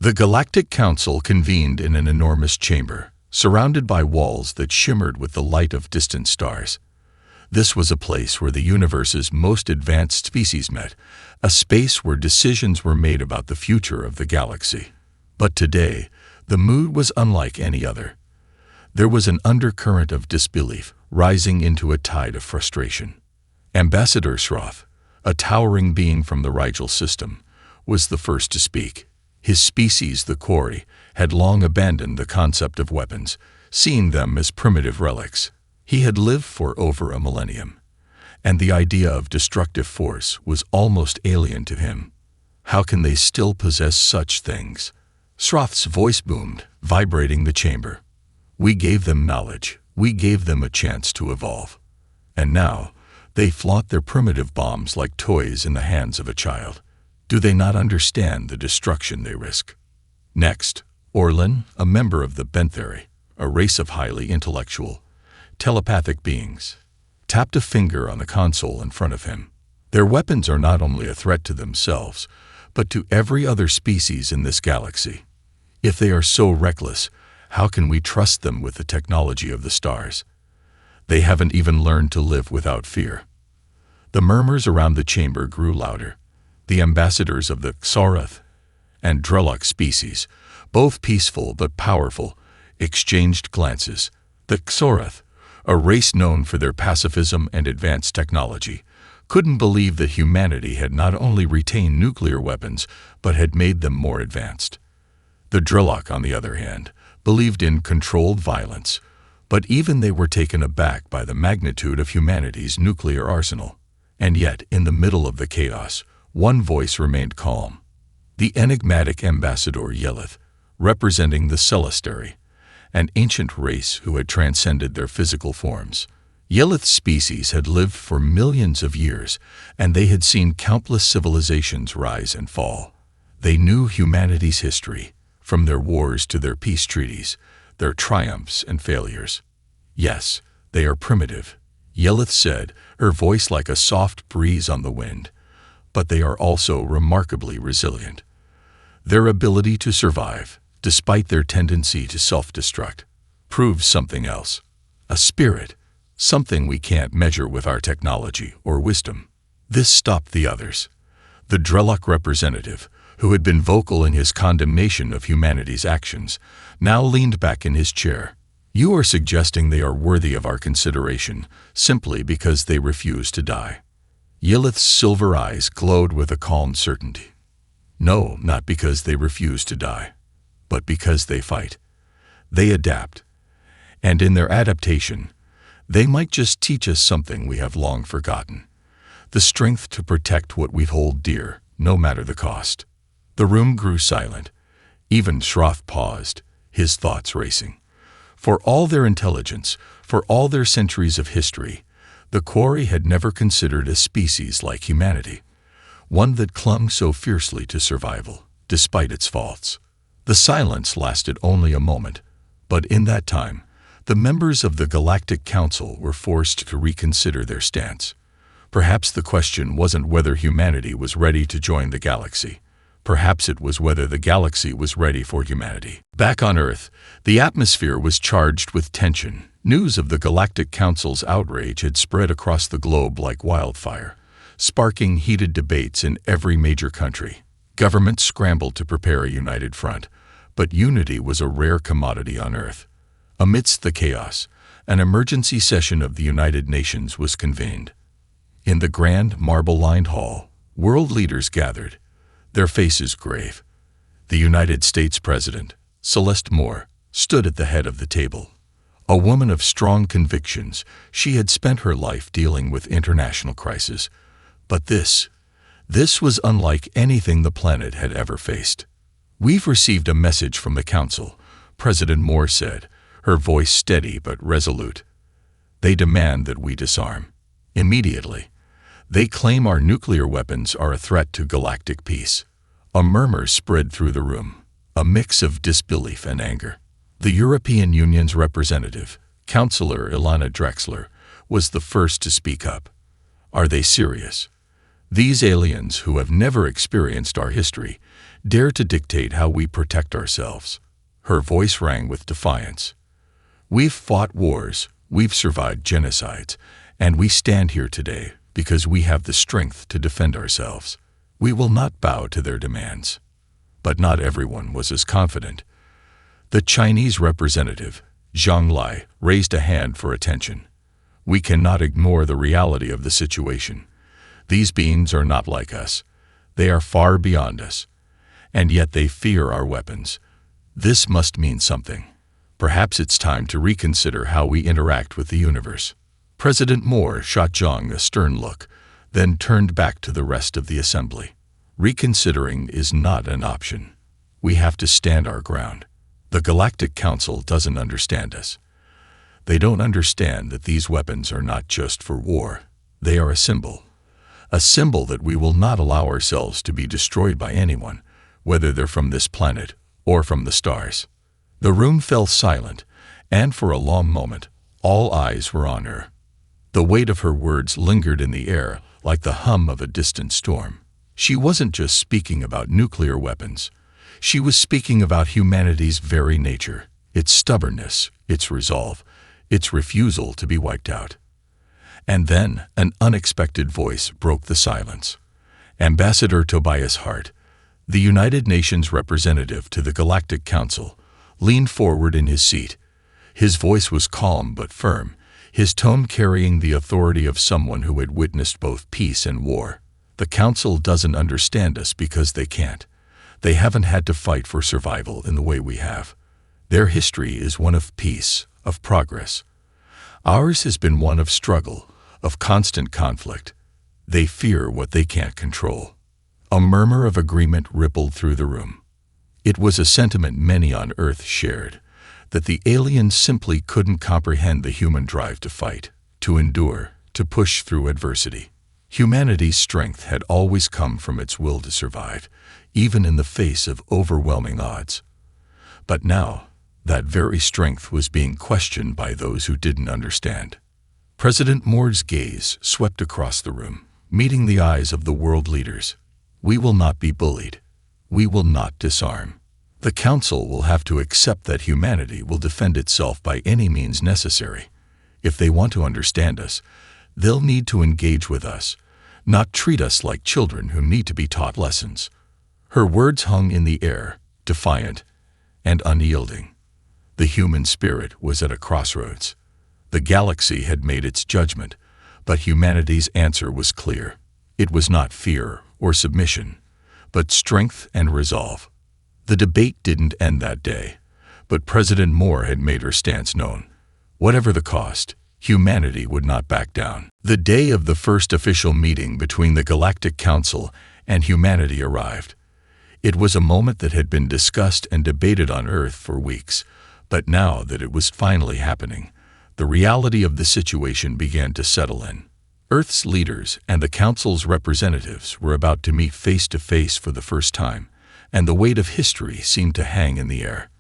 The Galactic Council convened in an enormous chamber, surrounded by walls that shimmered with the light of distant stars. This was a place where the universe's most advanced species met, a space where decisions were made about the future of the galaxy. But today, the mood was unlike any other. There was an undercurrent of disbelief rising into a tide of frustration. Ambassador Shroth, a towering being from the Rigel system, was the first to speak. His species, the Quarry, had long abandoned the concept of weapons, seeing them as primitive relics. He had lived for over a millennium, and the idea of destructive force was almost alien to him. How can they still possess such things? Shroth's voice boomed, vibrating the chamber. We gave them knowledge. We gave them a chance to evolve. And now, they flaunt their primitive bombs like toys in the hands of a child. Do they not understand the destruction they risk? Next, Orlin, a member of the Bentheri, a race of highly intellectual, telepathic beings, tapped a finger on the console in front of him. Their weapons are not only a threat to themselves, but to every other species in this galaxy. If they are so reckless, how can we trust them with the technology of the stars? They haven't even learned to live without fear. The murmurs around the chamber grew louder. The ambassadors of the Xarath and Drelok species, both peaceful but powerful, exchanged glances. The Xarath, a race known for their pacifism and advanced technology, couldn't believe that humanity had not only retained nuclear weapons, but had made them more advanced. The Drelok, on the other hand, believed in controlled violence, but even they were taken aback by the magnitude of humanity's nuclear arsenal. And yet, in the middle of the chaos, one voice remained calm. The enigmatic ambassador Yelith, representing the Celestary, an ancient race who had transcended their physical forms. Yelith's species had lived for millions of years, and they had seen countless civilizations rise and fall. They knew humanity's history, from their wars to their peace treaties, their triumphs and failures. Yes, they are primitive, Yelith said, her voice like a soft breeze on the wind. But they are also remarkably resilient. Their ability to survive, despite their tendency to self-destruct, proves something else. A spirit, something we can't measure with our technology or wisdom. This stopped the others. The Drelok representative, who had been vocal in his condemnation of humanity's actions, now leaned back in his chair. You are suggesting they are worthy of our consideration simply because they refuse to die. Yelith's silver eyes glowed with a calm certainty. No, not because they refuse to die, but because they fight. They adapt. And in their adaptation, they might just teach us something we have long forgotten. The strength to protect what we hold dear, no matter the cost. The room grew silent. Even Shroth paused, his thoughts racing. For all their intelligence, for all their centuries of history, the Quarry had never considered a species like humanity, one that clung so fiercely to survival, despite its faults. The silence lasted only a moment, but in that time, the members of the Galactic Council were forced to reconsider their stance. Perhaps the question wasn't whether humanity was ready to join the galaxy. Perhaps it was whether the galaxy was ready for humanity. Back on Earth, the atmosphere was charged with tension. News of the Galactic Council's outrage had spread across the globe like wildfire, sparking heated debates in every major country. Governments scrambled to prepare a united front, but unity was a rare commodity on Earth. Amidst the chaos, an emergency session of the United Nations was convened. In the grand marble-lined hall, world leaders gathered, their faces grave. The United States President, Celeste Moore, stood at the head of the table. A woman of strong convictions, she had spent her life dealing with international crises. But this was unlike anything the planet had ever faced. We've received a message from the Council, President Moore said, her voice steady but resolute. They demand that we disarm. Immediately. They claim our nuclear weapons are a threat to galactic peace. A murmur spread through the room, a mix of disbelief and anger. The European Union's representative, Councillor Ilana Drexler, was the first to speak up. Are they serious? These aliens who have never experienced our history dare to dictate how we protect ourselves. Her voice rang with defiance. We've fought wars, we've survived genocides, and we stand here today because we have the strength to defend ourselves. We will not bow to their demands. But not everyone was as confident. The Chinese representative, Zhang Lai, raised a hand for attention. We cannot ignore the reality of the situation. These beings are not like us. They are far beyond us. And yet they fear our weapons. This must mean something. Perhaps it's time to reconsider how we interact with the universe. President Moore shot Zhang a stern look, then turned back to the rest of the assembly. Reconsidering is not an option. We have to stand our ground. The Galactic Council doesn't understand us. They don't understand that these weapons are not just for war. They are a symbol that we will not allow ourselves to be destroyed by anyone, whether they're from this planet or from the stars. The room fell silent, and for a long moment, all eyes were on her. The weight of her words lingered in the air like the hum of a distant storm. She wasn't just speaking about nuclear weapons. She was speaking about humanity's very nature, its stubbornness, its resolve, its refusal to be wiped out. And then an unexpected voice broke the silence. Ambassador Tobias Hart, the United Nations representative to the Galactic Council, leaned forward in his seat. His voice was calm but firm, his tone carrying the authority of someone who had witnessed both peace and war. The Council doesn't understand us because they can't. They haven't had to fight for survival in the way we have. Their history is one of peace, of progress. Ours has been one of struggle, of constant conflict. They fear what they can't control. A murmur of agreement rippled through the room. It was a sentiment many on Earth shared, that the aliens simply couldn't comprehend the human drive to fight, to endure, to push through adversity. Humanity's strength had always come from its will to survive, even in the face of overwhelming odds. But now, that very strength was being questioned by those who didn't understand. President Moore's gaze swept across the room, meeting the eyes of the world leaders. We will not be bullied. We will not disarm. The Council will have to accept that humanity will defend itself by any means necessary. If they want to understand us, they'll need to engage with us, not treat us like children who need to be taught lessons. Her words hung in the air, defiant and unyielding. The human spirit was at a crossroads. The galaxy had made its judgment, but humanity's answer was clear. It was not fear or submission, but strength and resolve. The debate didn't end that day, but President Moore had made her stance known. Whatever the cost, humanity would not back down. The day of the first official meeting between the Galactic Council and humanity arrived. It was a moment that had been discussed and debated on Earth for weeks, but now that it was finally happening, the reality of the situation began to settle in. Earth's leaders and the Council's representatives were about to meet face to face for the first time, and the weight of history seemed to hang in the air.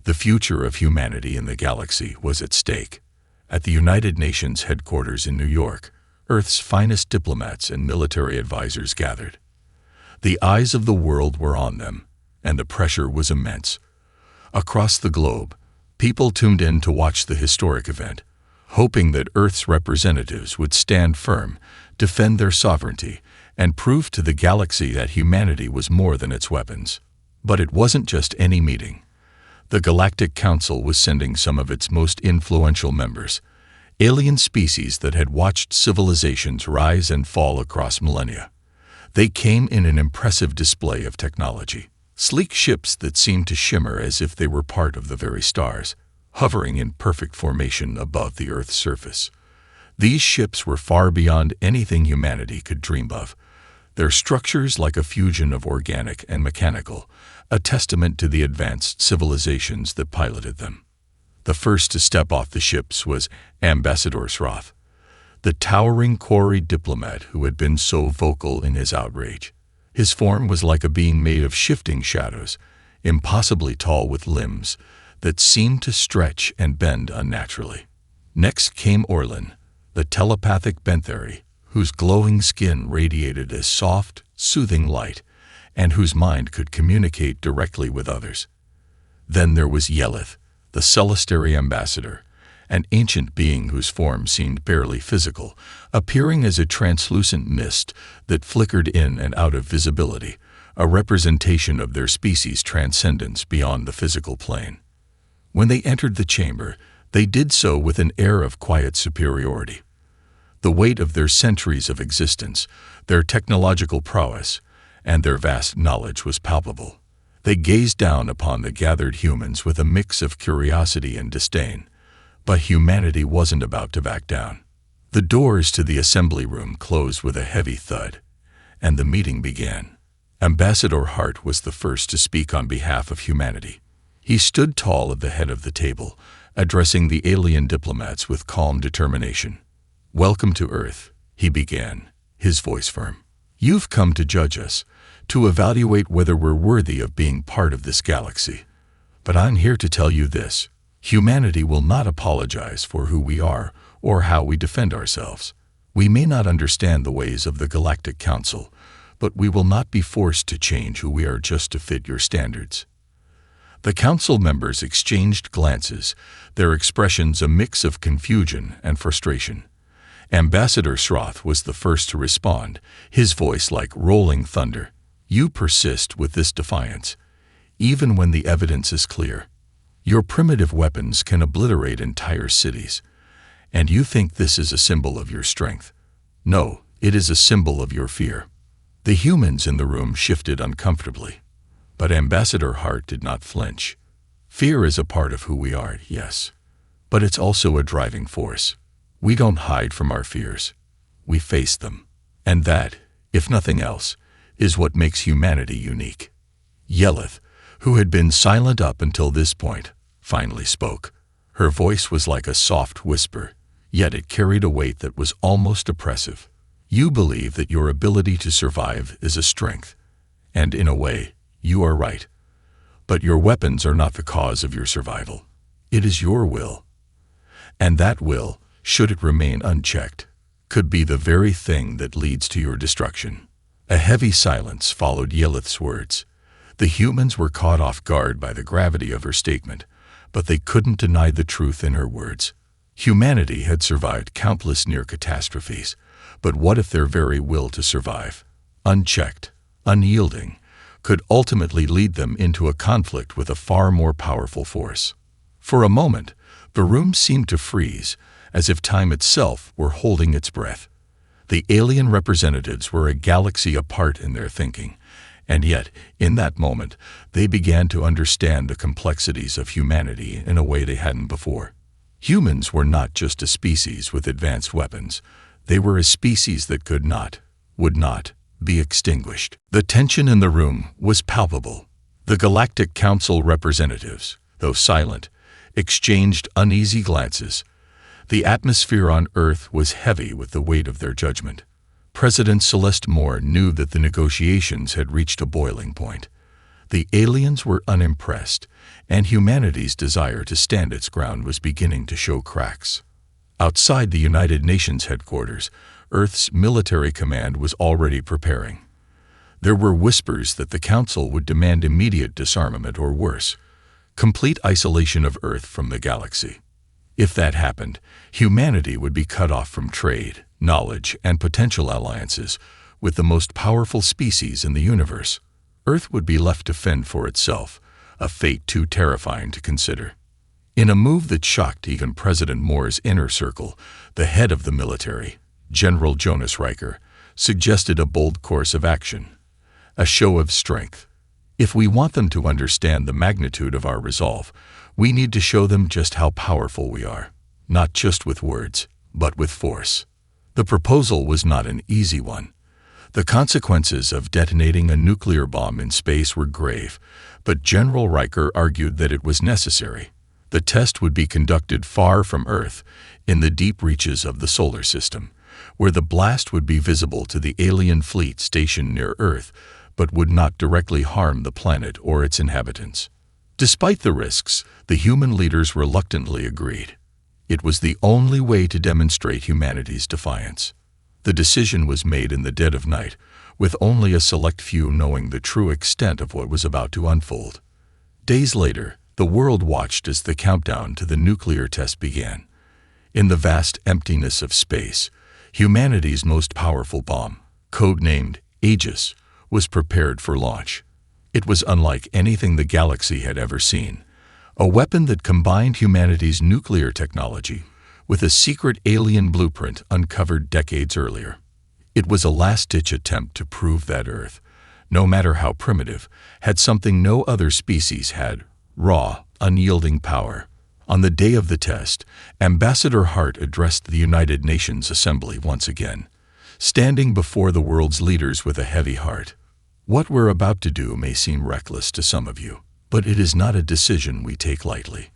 The future of humanity in the galaxy was at stake. At the United Nations headquarters in New York, Earth's finest diplomats and military advisors gathered. The eyes of the world were on them, and the pressure was immense. Across the globe, people tuned in to watch the historic event, hoping that Earth's representatives would stand firm, defend their sovereignty, and prove to the galaxy that humanity was more than its weapons. But it wasn't just any meeting. The Galactic Council was sending some of its most influential members, alien species that had watched civilizations rise and fall across millennia. They came in an impressive display of technology, sleek ships that seemed to shimmer as if they were part of the very stars, hovering in perfect formation above the Earth's surface. These ships were far beyond anything humanity could dream of, their structures like a fusion of organic and mechanical, a testament to the advanced civilizations that piloted them. The first to step off the ships was Ambassador Sroth, the towering Kori diplomat who had been so vocal in his outrage. His form was like a being made of shifting shadows, impossibly tall with limbs that seemed to stretch and bend unnaturally. Next came Orlin, the telepathic Bentheri, whose glowing skin radiated a soft, soothing light, and whose mind could communicate directly with others. Then there was Yelith, the Celestary ambassador, an ancient being whose form seemed barely physical, appearing as a translucent mist that flickered in and out of visibility, a representation of their species' transcendence beyond the physical plane. When they entered the chamber, they did so with an air of quiet superiority. The weight of their centuries of existence, their technological prowess, and their vast knowledge was palpable. They gazed down upon the gathered humans with a mix of curiosity and disdain. But humanity wasn't about to back down. The doors to the assembly room closed with a heavy thud, and the meeting began. Ambassador Hart was the first to speak on behalf of humanity. He stood tall at the head of the table, addressing the alien diplomats with calm determination. "Welcome to Earth," he began, his voice firm. "You've come to judge us, to evaluate whether we're worthy of being part of this galaxy. But I'm here to tell you this. Humanity will not apologize for who we are or how we defend ourselves. We may not understand the ways of the Galactic Council, but we will not be forced to change who we are just to fit your standards." The council members exchanged glances, their expressions a mix of confusion and frustration. Ambassador Shroth was the first to respond, his voice like rolling thunder. "You persist with this defiance, even when the evidence is clear. Your primitive weapons can obliterate entire cities, and you think this is a symbol of your strength. No, it is a symbol of your fear." The humans in the room shifted uncomfortably, but Ambassador Hart did not flinch. "Fear is a part of who we are, yes, but it's also a driving force. We don't hide from our fears. We face them. And that, if nothing else, is what makes humanity unique." Yelith, who had been silent up until this point, finally spoke. Her voice was like a soft whisper, yet it carried a weight that was almost oppressive. "You believe that your ability to survive is a strength, and in a way, you are right. But your weapons are not the cause of your survival. It is your will. And that will, should it remain unchecked, could be the very thing that leads to your destruction." A heavy silence followed Yelith's words. The humans were caught off guard by the gravity of her statement, but they couldn't deny the truth in her words. Humanity had survived countless near catastrophes, but what if their very will to survive, unchecked, unyielding, could ultimately lead them into a conflict with a far more powerful force? For a moment, the room seemed to freeze, as if time itself were holding its breath. The alien representatives were a galaxy apart in their thinking, and yet, in that moment, they began to understand the complexities of humanity in a way they hadn't before. Humans were not just a species with advanced weapons. They were a species that could not, would not, be extinguished. The tension in the room was palpable. The Galactic Council representatives, though silent, exchanged uneasy glances. The atmosphere on Earth was heavy with the weight of their judgment. President Celeste Moore knew that the negotiations had reached a boiling point. The aliens were unimpressed, and humanity's desire to stand its ground was beginning to show cracks. Outside the United Nations headquarters, Earth's military command was already preparing. There were whispers that the Council would demand immediate disarmament or worse, complete isolation of Earth from the galaxy. If that happened, humanity would be cut off from trade, knowledge, and potential alliances with the most powerful species in the universe. Earth would be left to fend for itself, a fate too terrifying to consider. In a move that shocked even President Moore's inner circle, the head of the military, General Jonas Riker, suggested a bold course of action, a show of strength. If we want them to understand the magnitude of our resolve, we need to show them just how powerful we are, not just with words, but with force. The proposal was not an easy one. The consequences of detonating a nuclear bomb in space were grave, but General Riker argued that it was necessary. The test would be conducted far from Earth, in the deep reaches of the solar system, where the blast would be visible to the alien fleet stationed near Earth, but would not directly harm the planet or its inhabitants. Despite the risks, the human leaders reluctantly agreed. It was the only way to demonstrate humanity's defiance. The decision was made in the dead of night, with only a select few knowing the true extent of what was about to unfold. Days later, the world watched as the countdown to the nuclear test began. In the vast emptiness of space, humanity's most powerful bomb, codenamed Aegis, was prepared for launch. It was unlike anything the galaxy had ever seen, a weapon that combined humanity's nuclear technology with a secret alien blueprint uncovered decades earlier. It was a last-ditch attempt to prove that Earth, no matter how primitive, had something no other species had: raw, unyielding power. On the day of the test, Ambassador Hart addressed the United Nations Assembly once again, standing before the world's leaders with a heavy heart. What we're about to do may seem reckless to some of you, but it is not a decision we take lightly.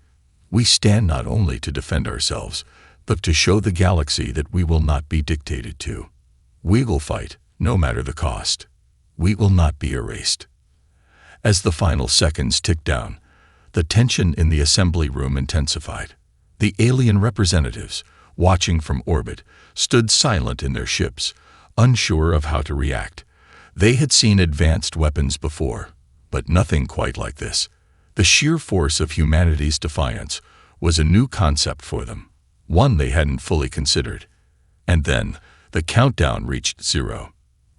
We stand not only to defend ourselves, but to show the galaxy that we will not be dictated to. We will fight, no matter the cost. We will not be erased. As the final seconds ticked down, the tension in the assembly room intensified. The alien representatives, watching from orbit, stood silent in their ships, unsure of how to react. They had seen advanced weapons before, but nothing quite like this. The sheer force of humanity's defiance was a new concept for them, one they hadn't fully considered. And then, the countdown reached 0.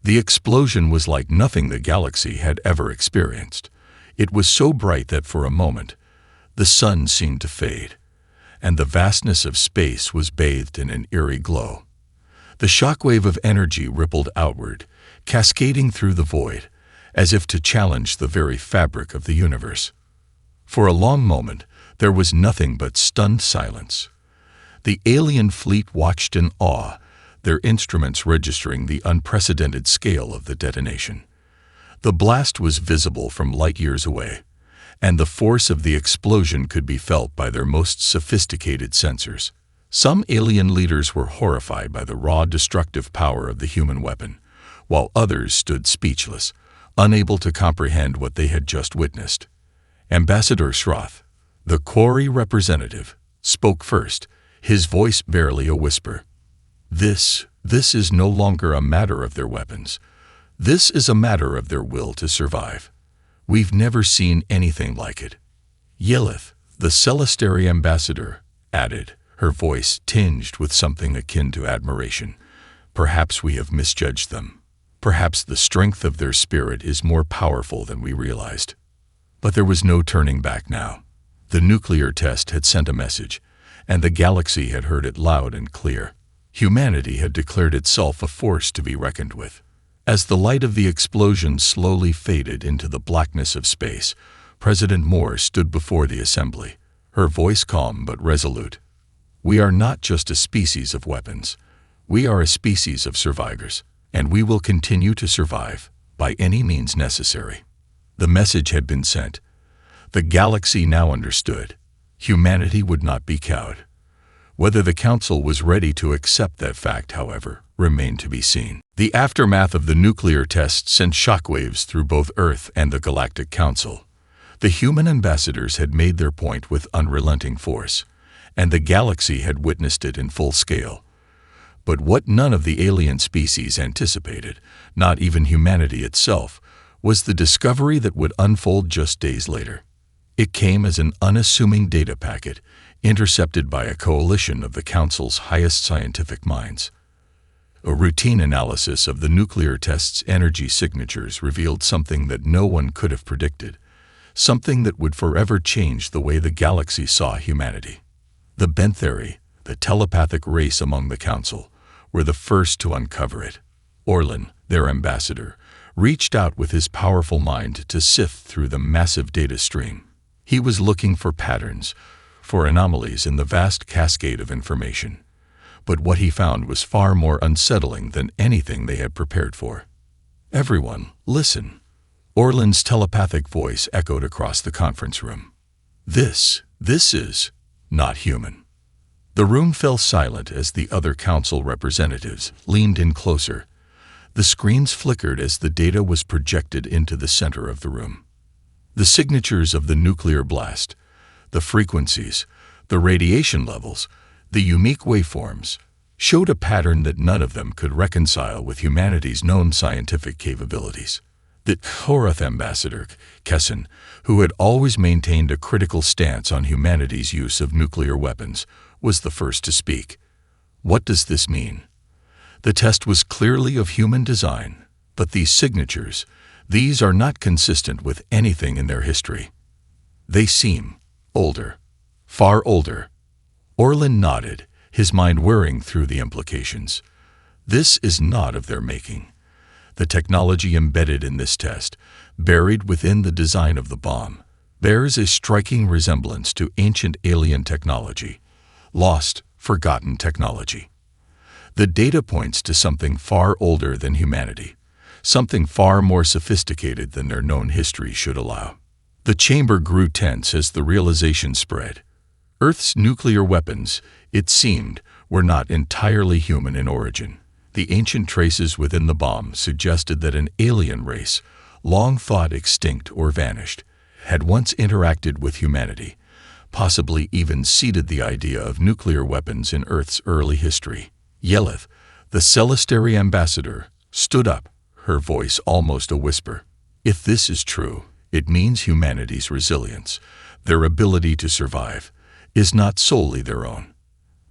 The explosion was like nothing the galaxy had ever experienced. It was so bright that for a moment, the sun seemed to fade, and the vastness of space was bathed in an eerie glow. The shockwave of energy rippled outward, cascading through the void, as if to challenge the very fabric of the universe. For a long moment, there was nothing but stunned silence. The alien fleet watched in awe, their instruments registering the unprecedented scale of the detonation. The blast was visible from light years away, and the force of the explosion could be felt by their most sophisticated sensors. Some alien leaders were horrified by the raw destructive power of the human weapon, while others stood speechless, unable to comprehend what they had just witnessed. Ambassador Shroth, the Quarry representative, spoke first, his voice barely a whisper. This is no longer a matter of their weapons. This is a matter of their will to survive. We've never seen anything like it. Yelith, the Celestary ambassador, added, her voice tinged with something akin to admiration. Perhaps we have misjudged them. Perhaps the strength of their spirit is more powerful than we realized. But there was no turning back now. The nuclear test had sent a message, and the galaxy had heard it loud and clear. Humanity had declared itself a force to be reckoned with. As the light of the explosion slowly faded into the blackness of space, President Moore stood before the assembly, her voice calm but resolute. We are not just a species of weapons. We are a species of survivors, and we will continue to survive by any means necessary. The message had been sent. The galaxy now understood. Humanity would not be cowed. Whether the Council was ready to accept that fact, however, remained to be seen. The aftermath of the nuclear test sent shockwaves through both Earth and the Galactic Council. The human ambassadors had made their point with unrelenting force, and the galaxy had witnessed it in full scale. But what none of the alien species anticipated, not even humanity itself, was the discovery that would unfold just days later. It came as an unassuming data packet, intercepted by a coalition of the Council's highest scientific minds. A routine analysis of the nuclear test's energy signatures revealed something that no one could have predicted, something that would forever change the way the galaxy saw humanity. The Bentheri, the telepathic race among the Council, were the first to uncover it. Orlin, their ambassador, reached out with his powerful mind to sift through the massive data stream. He was looking for patterns, for anomalies in the vast cascade of information. But what he found was far more unsettling than anything they had prepared for. Everyone, listen. Orlin's telepathic voice echoed across the conference room. This is not human. The room fell silent as the other Council representatives leaned in closer. The screens flickered as the data was projected into the center of the room. The signatures of the nuclear blast, the frequencies, the radiation levels, the unique waveforms, showed a pattern that none of them could reconcile with humanity's known scientific capabilities. The Horath ambassador, Kessin, who had always maintained a critical stance on humanity's use of nuclear weapons, was the first to speak. What does this mean? The test was clearly of human design, but these signatures, these are not consistent with anything in their history. They seem older, far older. Orlin nodded, his mind whirring through the implications. This is not of their making. The technology embedded in this test, buried within the design of the bomb, bears a striking resemblance to ancient alien technology, lost, forgotten technology. The data points to something far older than humanity, something far more sophisticated than their known history should allow. The chamber grew tense as the realization spread. Earth's nuclear weapons, it seemed, were not entirely human in origin. The ancient traces within the bomb suggested that an alien race, long thought extinct or vanished, had once interacted with humanity, possibly even seeded the idea of nuclear weapons in Earth's early history. Yeleth, the Celestary ambassador, stood up, her voice almost a whisper. If this is true, it means humanity's resilience, their ability to survive, is not solely their own.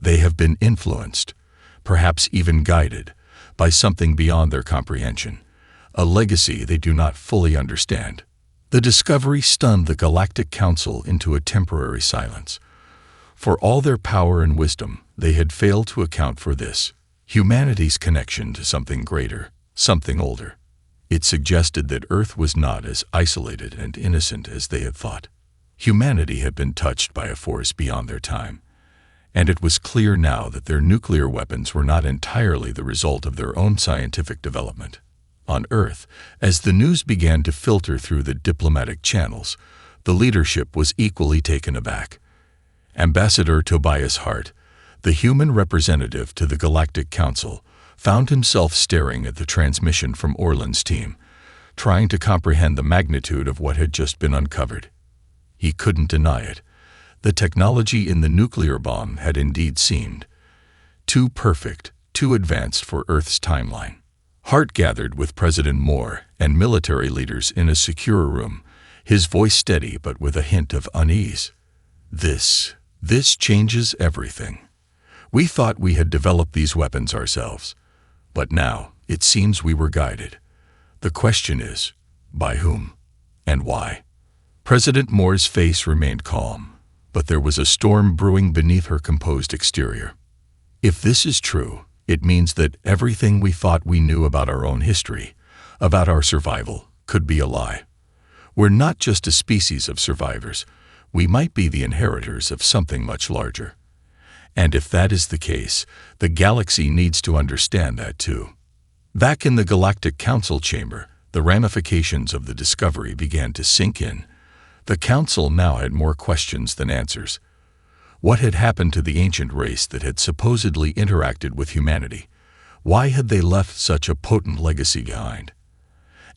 They have been influenced, perhaps even guided, by something beyond their comprehension, a legacy they do not fully understand. The discovery stunned the Galactic Council into a temporary silence. For all their power and wisdom, they had failed to account for this, humanity's connection to something greater, something older. It suggested that Earth was not as isolated and innocent as they had thought. Humanity had been touched by a force beyond their time, and it was clear now that their nuclear weapons were not entirely the result of their own scientific development. On Earth, as the news began to filter through the diplomatic channels, the leadership was equally taken aback. Ambassador Tobias Hart, the human representative to the Galactic Council, found himself staring at the transmission from Orlin's team, trying to comprehend the magnitude of what had just been uncovered. He couldn't deny it. The technology in the nuclear bomb had indeed seemed too perfect, too advanced for Earth's timeline. Hart gathered with President Moore and military leaders in a secure room, his voice steady but with a hint of unease. This changes everything. We thought we had developed these weapons ourselves, but now it seems we were guided. The question is, by whom and why? President Moore's face remained calm, but there was a storm brewing beneath her composed exterior. If this is true, it means that everything we thought we knew about our own history, about our survival, could be a lie. We're not just a species of survivors. We might be the inheritors of something much larger. And if that is the case, the galaxy needs to understand that too. Back in the Galactic Council chamber, the ramifications of the discovery began to sink in. The Council now had more questions than answers. What had happened to the ancient race that had supposedly interacted with humanity? Why had they left such a potent legacy behind?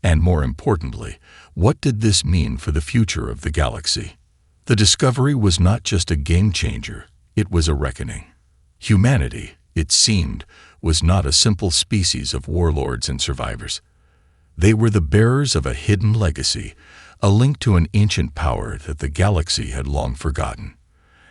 And more importantly, what did this mean for the future of the galaxy? The discovery was not just a game changer, it was a reckoning. Humanity, it seemed, was not a simple species of warlords and survivors. They were the bearers of a hidden legacy, a link to an ancient power that the galaxy had long forgotten.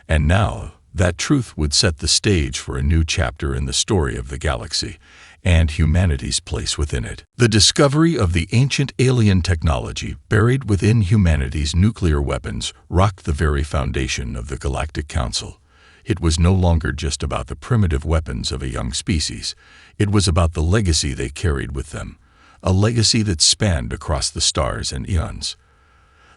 And now, that truth would set the stage for a new chapter in the story of the galaxy and humanity's place within it. The discovery of the ancient alien technology buried within humanity's nuclear weapons rocked the very foundation of the Galactic Council. It was no longer just about the primitive weapons of a young species. It was about the legacy they carried with them, a legacy that spanned across the stars and eons.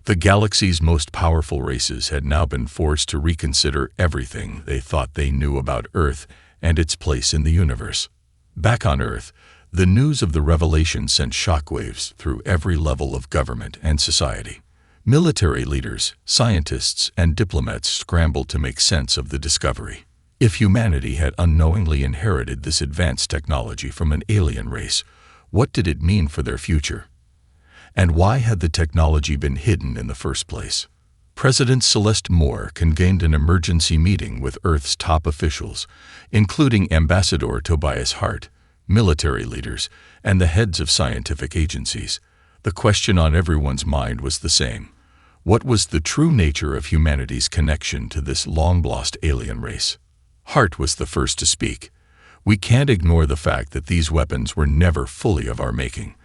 The galaxy's most powerful races had now been forced to reconsider everything they thought they knew about Earth and its place in the universe. Back on Earth, the news of the revelation sent shockwaves through every level of government and society. Military leaders, scientists, and diplomats scrambled to make sense of the discovery. If humanity had unknowingly inherited this advanced technology from an alien race, what did it mean for their future? And why had the technology been hidden in the first place? President Celeste Moore convened an emergency meeting with Earth's top officials, including Ambassador Tobias Hart, military leaders, and the heads of scientific agencies. The question on everyone's mind was the same. What was the true nature of humanity's connection to this long-lost alien race? Hart was the first to speak. We can't ignore the fact that these weapons were never fully of our making.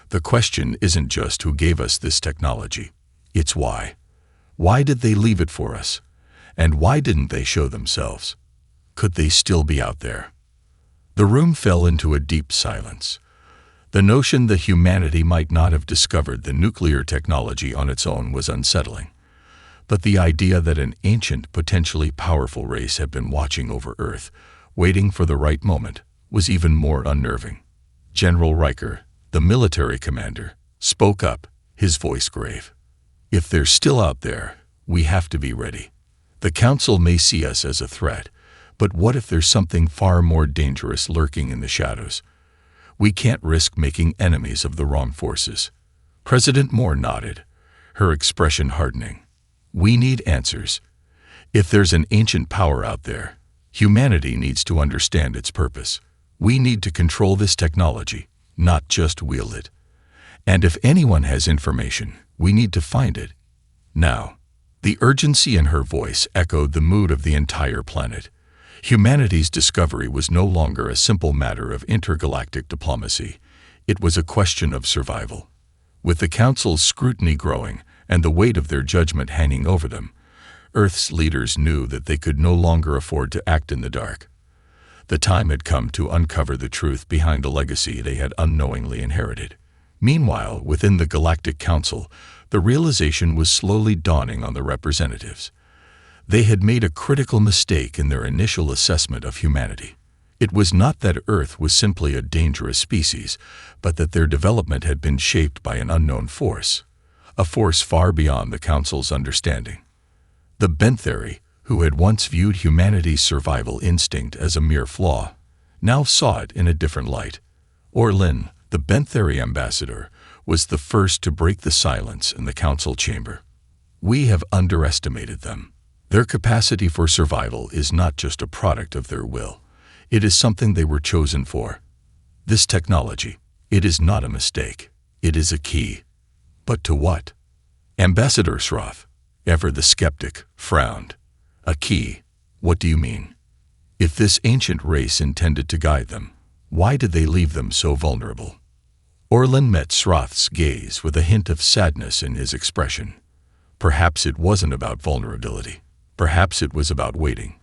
The question isn't just who gave us this technology. It's why. Why did they leave it for us? And why didn't they show themselves? Could they still be out there? The room fell into a deep silence. The notion that humanity might not have discovered the nuclear technology on its own was unsettling. But the idea that an ancient, potentially powerful race had been watching over Earth, waiting for the right moment, was even more unnerving. General Riker, the military commander, spoke up, his voice grave. If they're still out there, we have to be ready. The Council may see us as a threat, but what if there's something far more dangerous lurking in the shadows? We can't risk making enemies of the wrong forces. President Moore nodded, her expression hardening. We need answers. If there's an ancient power out there, humanity needs to understand its purpose. We need to control this technology, not just wield it. And if anyone has information, we need to find it. Now. The urgency in her voice echoed the mood of the entire planet. Humanity's discovery was no longer a simple matter of intergalactic diplomacy. It was a question of survival. With the Council's scrutiny growing and the weight of their judgment hanging over them, Earth's leaders knew that they could no longer afford to act in the dark. The time had come to uncover the truth behind the legacy they had unknowingly inherited. Meanwhile, within the Galactic Council, the realization was slowly dawning on the representatives. They had made a critical mistake in their initial assessment of humanity. It was not that Earth was simply a dangerous species, but that their development had been shaped by an unknown force, a force far beyond the Council's understanding. The Bentheri, who had once viewed humanity's survival instinct as a mere flaw, now saw it in a different light. Orlin, the Bentheri ambassador, was the first to break the silence in the council chamber. We have underestimated them. Their capacity for survival is not just a product of their will. It is something they were chosen for. This technology, it is not a mistake. It is a key. But to what? Ambassador Shroth, ever the skeptic, frowned. A key? What do you mean? If this ancient race intended to guide them, why did they leave them so vulnerable? Orlin met Shroth's gaze with a hint of sadness in his expression. Perhaps it wasn't about vulnerability. Perhaps it was about waiting.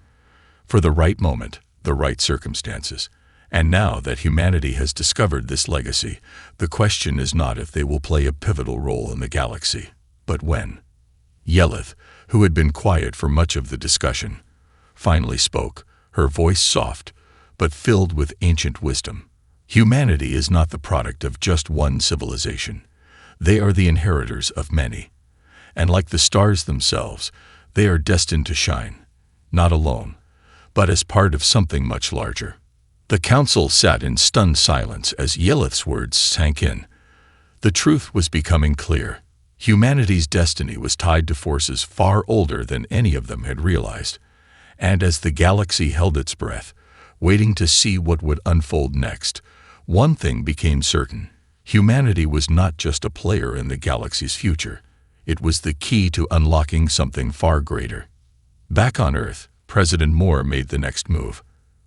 For the right moment, the right circumstances. And now that humanity has discovered this legacy, the question is not if they will play a pivotal role in the galaxy, but when. Yelith, who had been quiet for much of the discussion, finally spoke, her voice soft, but filled with ancient wisdom. Humanity is not the product of just one civilization. They are the inheritors of many. And like the stars themselves, they are destined to shine, not alone, but as part of something much larger. The council sat in stunned silence as Yelith's words sank in. The truth was becoming clear. Humanity's destiny was tied to forces far older than any of them had realized. And as the galaxy held its breath, waiting to see what would unfold next, one thing became certain. Humanity was not just a player in the galaxy's future. It was the key to unlocking something far greater. Back on Earth, President Moore made the next move.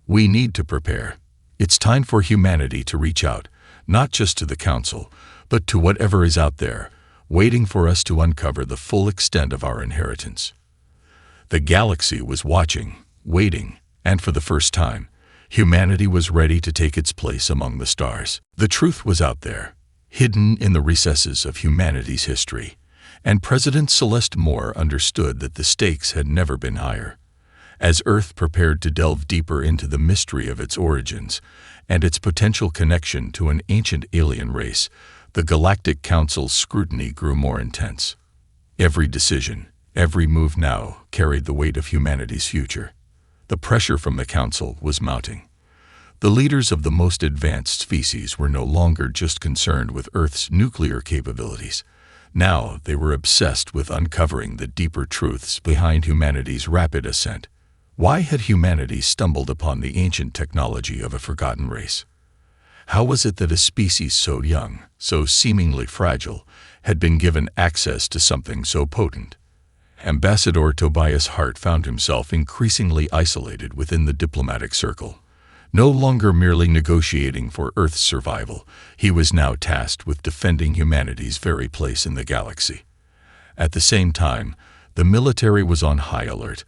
We need to prepare. It's time for humanity to reach out, not just to the Council, but to whatever is out there, waiting for us to uncover the full extent of our inheritance. The galaxy was watching, waiting, and for the first time, humanity was ready to take its place among the stars. The truth was out there, hidden in the recesses of humanity's history, and President Celeste Moore understood that the stakes had never been higher. As Earth prepared to delve deeper into the mystery of its origins and its potential connection to an ancient alien race, the Galactic Council's scrutiny grew more intense. Every decision, every move now carried the weight of humanity's future. The pressure from the Council was mounting. The leaders of the most advanced species were no longer just concerned with Earth's nuclear capabilities. Now they were obsessed with uncovering the deeper truths behind humanity's rapid ascent. Why had humanity stumbled upon the ancient technology of a forgotten race? How was it that a species so young, so seemingly fragile, had been given access to something so potent? Ambassador Tobias Hart found himself increasingly isolated within the diplomatic circle. No longer merely negotiating for Earth's survival, he was now tasked with defending humanity's very place in the galaxy. At the same time, the military was on high alert,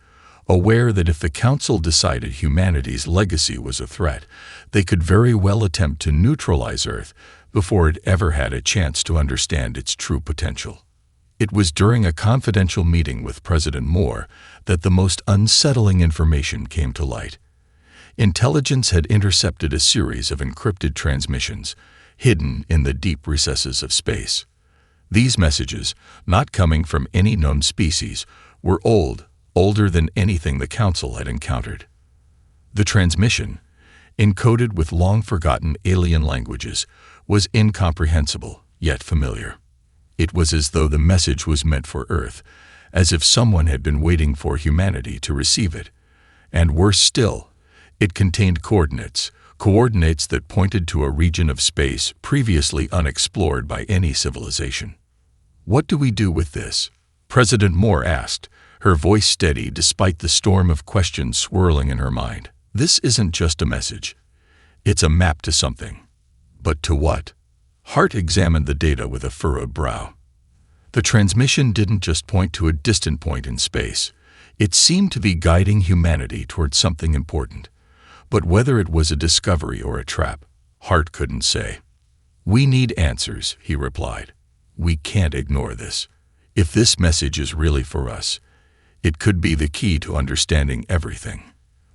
aware that if the Council decided humanity's legacy was a threat, they could very well attempt to neutralize Earth before it ever had a chance to understand its true potential. It was during a confidential meeting with President Moore that the most unsettling information came to light. Intelligence had intercepted a series of encrypted transmissions, hidden in the deep recesses of space. These messages, not coming from any known species, were older than anything the Council had encountered. The transmission, encoded with long-forgotten alien languages, was incomprehensible, yet familiar. It was as though the message was meant for Earth, as if someone had been waiting for humanity to receive it. And worse still, it contained coordinates that pointed to a region of space previously unexplored by any civilization. "What do we do with this?" President Moore asked, her voice steady despite the storm of questions swirling in her mind. "This isn't just a message. It's a map to something. But to what?" Hart examined the data with a furrowed brow. The transmission didn't just point to a distant point in space. It seemed to be guiding humanity toward something important. But whether it was a discovery or a trap, Hart couldn't say. "We need answers," he replied. "We can't ignore this. If this message is really for us, it could be the key to understanding everything.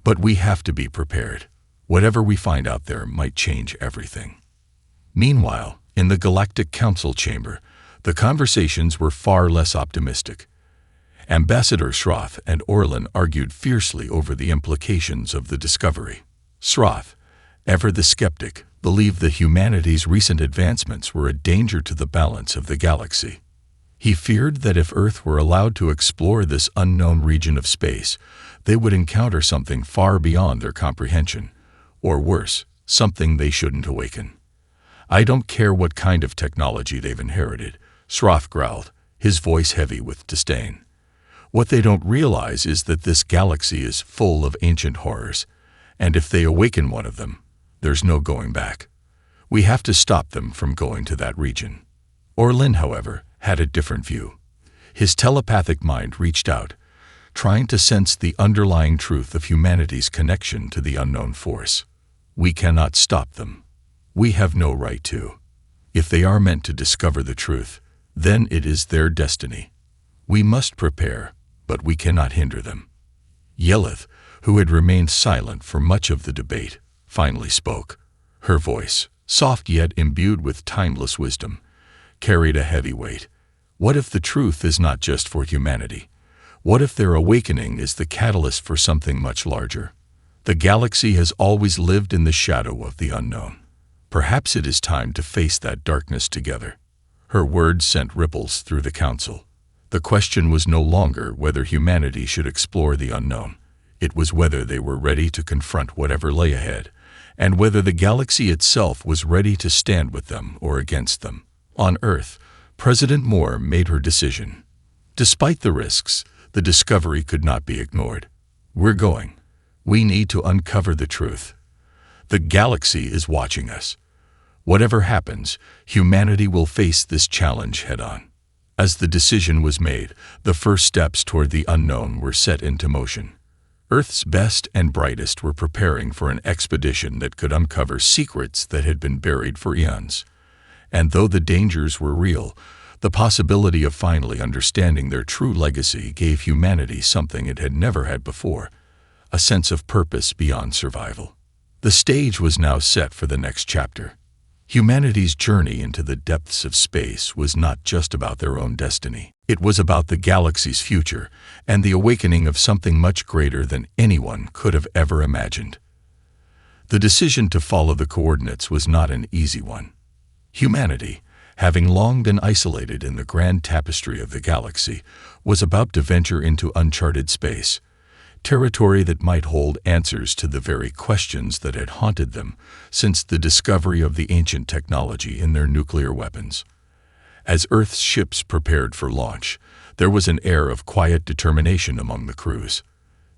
But we have to be prepared. Whatever we find out there might change everything." Meanwhile, in the Galactic Council chamber, the conversations were far less optimistic. Ambassador Shroth and Orlin argued fiercely over the implications of the discovery. Shroth, ever the skeptic, believed that humanity's recent advancements were a danger to the balance of the galaxy. He feared that if Earth were allowed to explore this unknown region of space, they would encounter something far beyond their comprehension, or worse, something they shouldn't awaken. "I don't care what kind of technology they've inherited," Shroth growled, his voice heavy with disdain. "What they don't realize is that this galaxy is full of ancient horrors, and if they awaken one of them, there's no going back. We have to stop them from going to that region." Orlin, however, had a different view. His telepathic mind reached out, trying to sense the underlying truth of humanity's connection to the unknown force. "We cannot stop them. We have no right to. If they are meant to discover the truth, then it is their destiny. We must prepare, but we cannot hinder them." Yelith, who had remained silent for much of the debate, finally spoke. Her voice, soft yet imbued with timeless wisdom, carried a heavy weight. What if the truth is not just for humanity? What if their awakening is the catalyst for something much larger? The galaxy has always lived in the shadow of the unknown. Perhaps it is time to face that darkness together. Her words sent ripples through the Council. The question was no longer whether humanity should explore the unknown. It was whether they were ready to confront whatever lay ahead, and whether the galaxy itself was ready to stand with them or against them. On Earth, President Moore made her decision. Despite the risks, the discovery could not be ignored. "We're going. We need to uncover the truth. The galaxy is watching us. Whatever happens, humanity will face this challenge head-on." As the decision was made, the first steps toward the unknown were set into motion. Earth's best and brightest were preparing for an expedition that could uncover secrets that had been buried for eons. And though the dangers were real, the possibility of finally understanding their true legacy gave humanity something it had never had before, a sense of purpose beyond survival. The stage was now set for the next chapter. Humanity's journey into the depths of space was not just about their own destiny. It was about the galaxy's future and the awakening of something much greater than anyone could have ever imagined. The decision to follow the coordinates was not an easy one. Humanity, having long been isolated in the grand tapestry of the galaxy, was about to venture into uncharted space, territory that might hold answers to the very questions that had haunted them since the discovery of the ancient technology in their nuclear weapons. As Earth's ships prepared for launch, there was an air of quiet determination among the crews.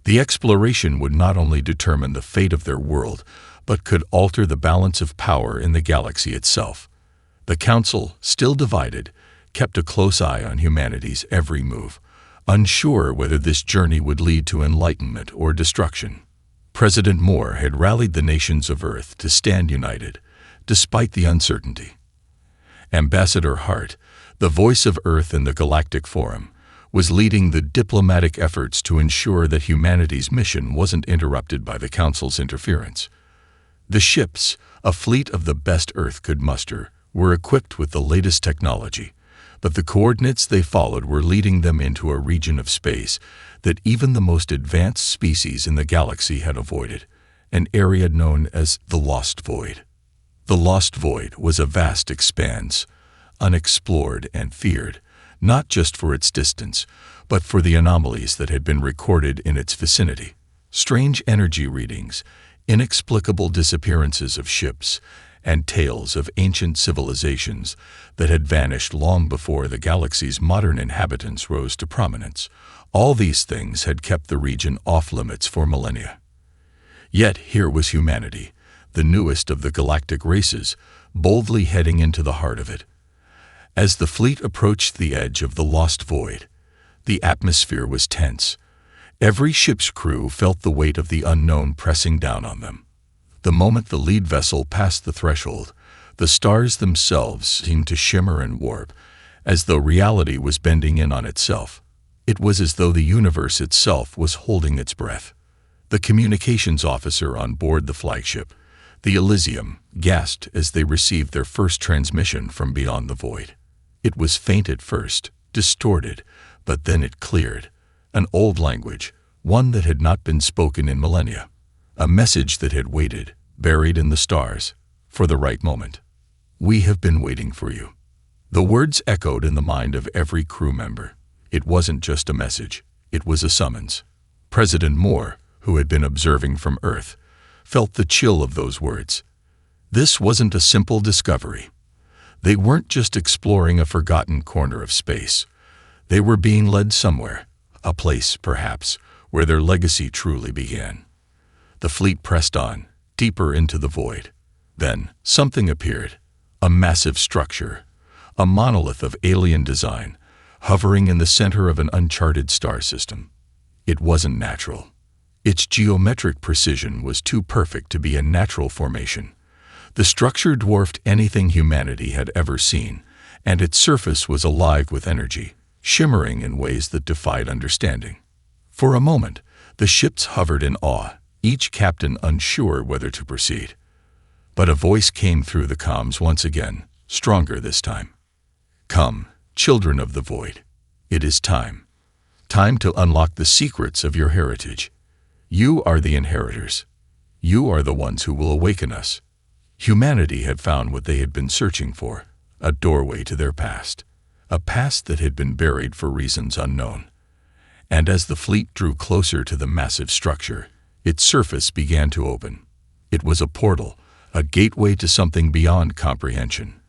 The exploration would not only determine the fate of their world, but could alter the balance of power in the galaxy itself. The Council, still divided, kept a close eye on humanity's every move, unsure whether this journey would lead to enlightenment or destruction. President Moore had rallied the nations of Earth to stand united, despite the uncertainty. Ambassador Hart, the voice of Earth in the Galactic Forum, was leading the diplomatic efforts to ensure that humanity's mission wasn't interrupted by the Council's interference. The ships, a fleet of the best Earth could muster, were equipped with the latest technology, but the coordinates they followed were leading them into a region of space that even the most advanced species in the galaxy had avoided, an area known as the Lost Void. The Lost Void was a vast expanse, unexplored and feared, not just for its distance, but for the anomalies that had been recorded in its vicinity. Strange energy readings, inexplicable disappearances of ships, and tales of ancient civilizations that had vanished long before the galaxy's modern inhabitants rose to prominence. All these things had kept the region off-limits for millennia. Yet here was humanity, the newest of the galactic races, boldly heading into the heart of it. As the fleet approached the edge of the Lost Void, the atmosphere was tense. Every ship's crew felt the weight of the unknown pressing down on them. The moment the lead vessel passed the threshold, the stars themselves seemed to shimmer and warp, as though reality was bending in on itself. It was as though the universe itself was holding its breath. The communications officer on board the flagship, the Elysium, gasped as they received their first transmission from beyond the void. It was faint at first, distorted, but then it cleared. An old language, one that had not been spoken in millennia. A message that had waited, buried in the stars, for the right moment. "We have been waiting for you." The words echoed in the mind of every crew member. It wasn't just a message, it was a summons. President Moore, who had been observing from Earth, felt the chill of those words. This wasn't a simple discovery. They weren't just exploring a forgotten corner of space. They were being led somewhere, a place, perhaps, where their legacy truly began. The fleet pressed on, deeper into the void. Then, something appeared, a massive structure, a monolith of alien design, hovering in the center of an uncharted star system. It wasn't natural. Its geometric precision was too perfect to be a natural formation. The structure dwarfed anything humanity had ever seen, and its surface was alive with energy, shimmering in ways that defied understanding. For a moment, the ships hovered in awe, each captain unsure whether to proceed. But a voice came through the comms once again, stronger this time. "Come, children of the void. It is time. Time to unlock the secrets of your heritage. You are the inheritors. You are the ones who will awaken us." Humanity had found what they had been searching for, a doorway to their past, a past that had been buried for reasons unknown. And as the fleet drew closer to the massive structure, its surface began to open. It was a portal, a gateway to something beyond comprehension.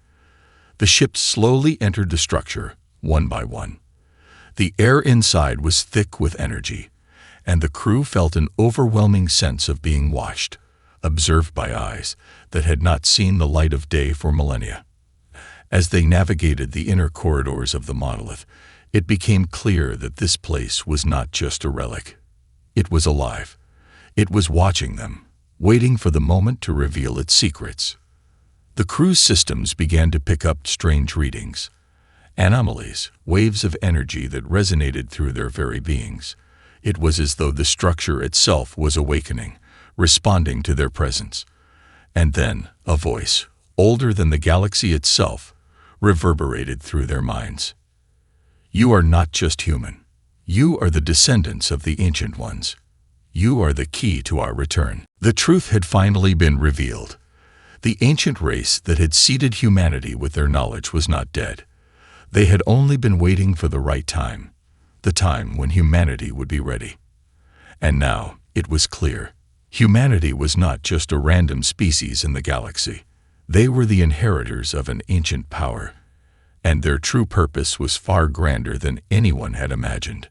The ships slowly entered the structure, one by one. The air inside was thick with energy, and the crew felt an overwhelming sense of being watched, observed by eyes that had not seen the light of day for millennia. As they navigated the inner corridors of the monolith, it became clear that this place was not just a relic. It was alive. It was watching them, waiting for the moment to reveal its secrets. The crew's systems began to pick up strange readings, anomalies, waves of energy that resonated through their very beings. It was as though the structure itself was awakening, responding to their presence. And then a voice, older than the galaxy itself, reverberated through their minds. "You are not just human. You are the descendants of the Ancient Ones. You are the key to our return." The truth had finally been revealed. The ancient race that had seeded humanity with their knowledge was not dead. They had only been waiting for the right time, the time when humanity would be ready. And now, it was clear. Humanity was not just a random species in the galaxy. They were the inheritors of an ancient power, and their true purpose was far grander than anyone had imagined.